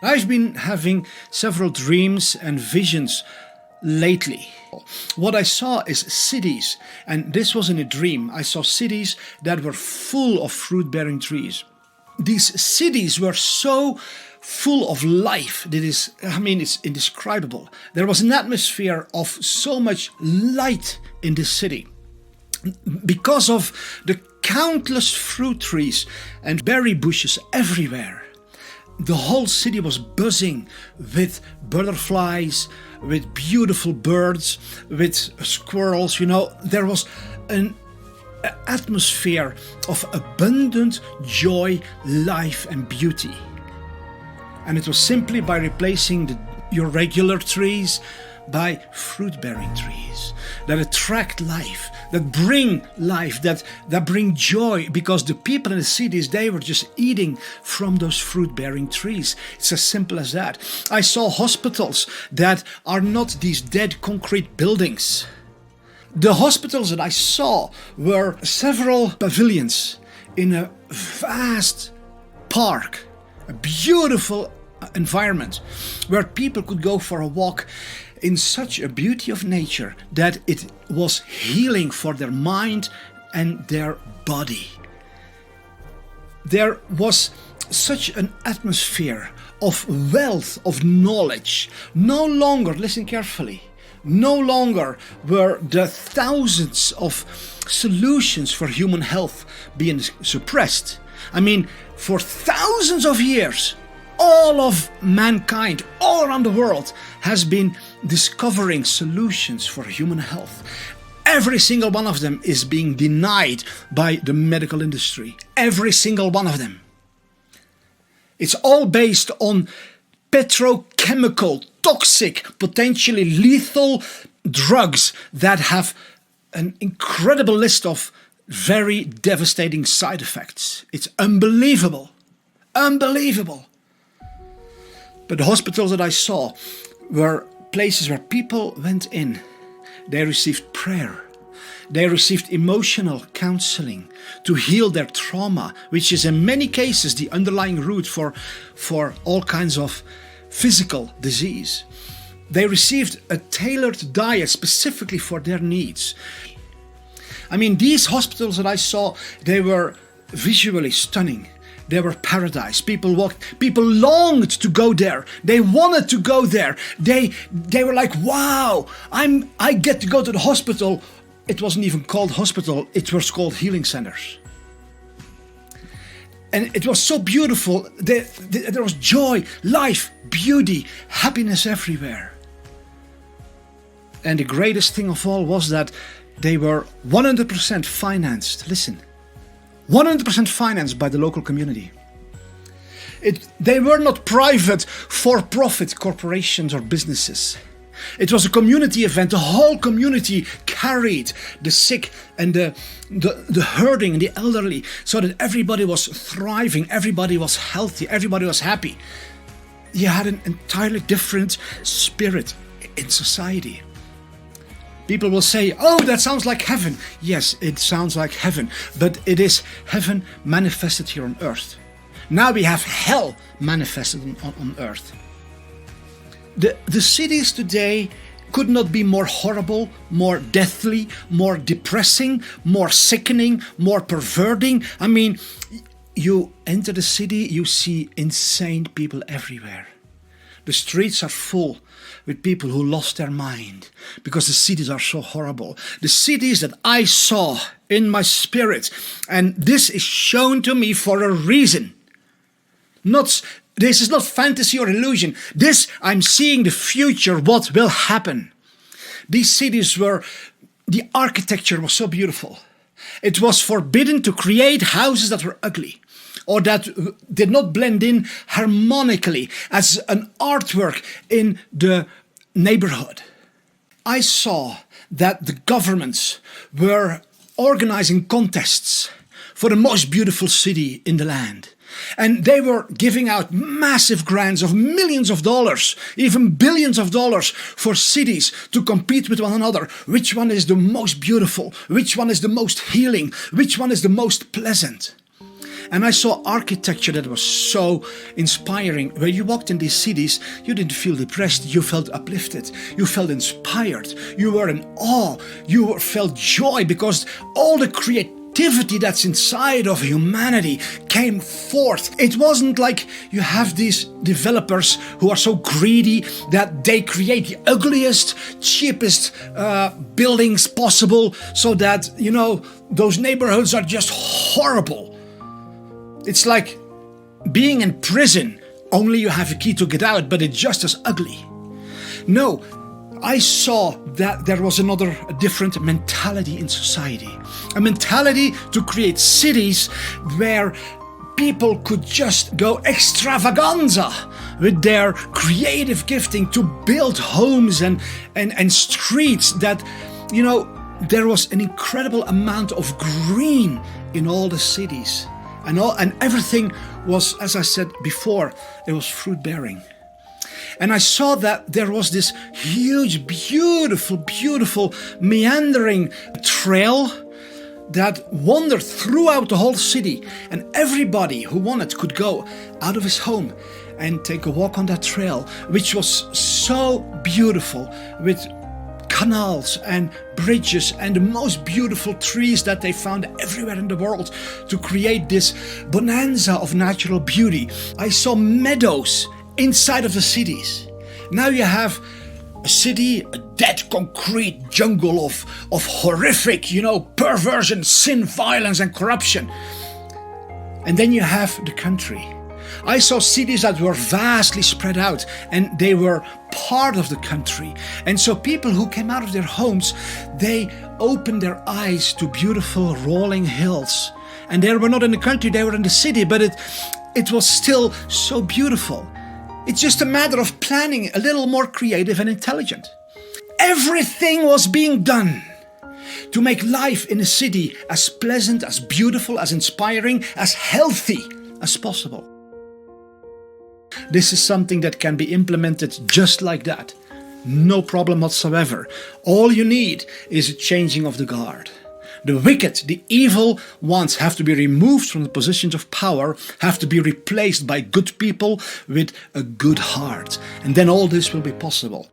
I've been having several dreams and visions lately. What I saw is cities, and this wasn't a dream. I saw cities that were full of fruit-bearing trees. These cities were so full of life that it's indescribable. There was an atmosphere of so much light in this city. Because of the countless fruit trees and berry bushes everywhere. The whole city was buzzing with butterflies, with beautiful birds, with squirrels. There was an atmosphere of abundant joy, life and beauty. And it was simply by replacing your regular trees by fruit-bearing trees that attract life, that bring life, that bring joy, because the people in the cities, they were just eating from those fruit-bearing trees. It's as simple as that. I saw hospitals that are not these dead concrete buildings. The hospitals that I saw were several pavilions in a vast park, a beautiful environment where people could go for a walk in such a beauty of nature that it was healing for their mind and their body. There was such an atmosphere of wealth, of knowledge. No longer, listen carefully, no longer were the thousands of solutions for human health being suppressed. For thousands of years, all of mankind, all around the world, has been discovering solutions for human health. Every single one of them is being denied by the medical industry. Every single one of them. It's all based on petrochemical, toxic, potentially lethal drugs that have an incredible list of very devastating side effects. It's unbelievable. Unbelievable. But the hospitals that I saw were places where people went in. They received prayer. They received emotional counseling to heal their trauma, which is in many cases the underlying root for all kinds of physical disease. They received a tailored diet specifically for their needs. These hospitals that I saw, they were visually stunning. They were paradise. People longed to go there. They wanted to go there. They were like, wow, I get to go to the hospital. It wasn't even called hospital. It was called healing centers. And it was so beautiful. There was joy, life, beauty, happiness everywhere. And the greatest thing of all was that they were 100% financed. Listen. 100% financed by the local community. They were not private for-profit corporations or businesses. It was a community event. The whole community carried the sick and the hurting and the elderly so that everybody was thriving, everybody was healthy, everybody was happy. You had an entirely different spirit in society. People will say, oh, that sounds like heaven. Yes, it sounds like heaven, but it is heaven manifested here on earth. Now we have hell manifested on earth. The cities today could not be more horrible, more deathly, more depressing, more sickening, more perverting. You enter the city, you see insane people everywhere. The streets are full with people who lost their mind because the cities are so horrible. The cities that I saw in my spirit, and this is shown to me for a reason. This is not fantasy or illusion. I'm seeing the future, what will happen. These cities the architecture was so beautiful. It was forbidden to create houses that were ugly, or that did not blend in harmonically as an artwork in the neighborhood. I saw that the governments were organizing contests for the most beautiful city in the land. And they were giving out massive grants of millions of dollars, even billions of dollars, for cities to compete with one another. Which one is the most beautiful? Which one is the most healing? Which one is the most pleasant? And I saw architecture that was so inspiring. When you walked in these cities, you didn't feel depressed, you felt uplifted, you felt inspired, you were in awe, you felt joy because all the creativity that's inside of humanity came forth. It wasn't like you have these developers who are so greedy that they create the ugliest, cheapest buildings possible so that, you know, those neighborhoods are just horrible. It's like being in prison, only you have a key to get out, but it's just as ugly. No, I saw that there was another different mentality in society. A mentality to create cities where people could just go extravaganza with their creative gifting to build homes and streets that, you know, there was an incredible amount of green in all the cities. And everything was, as I said before, it was fruit bearing. And I saw that there was this huge, beautiful, meandering trail that wandered throughout the whole city. And everybody who wanted could go out of his home and take a walk on that trail, which was so beautiful, with canals and bridges and the most beautiful trees that they found everywhere in the world to create this bonanza of natural beauty. I saw meadows inside of the cities. Now you have a city, a dead concrete jungle of horrific, you know, perversion, sin, violence and corruption. And then you have the country. I saw cities that were vastly spread out and they were part of the country. And so people who came out of their homes, they opened their eyes to beautiful rolling hills. And they were not in the country, they were in the city, but it was still so beautiful. It's just a matter of planning a little more creative and intelligent. Everything was being done to make life in a city as pleasant, as beautiful, as inspiring, as healthy as possible. This is something that can be implemented just like that. No problem whatsoever. All you need is a changing of the guard. The wicked, the evil ones have to be removed from the positions of power, have to be replaced by good people with a good heart. And then all this will be possible.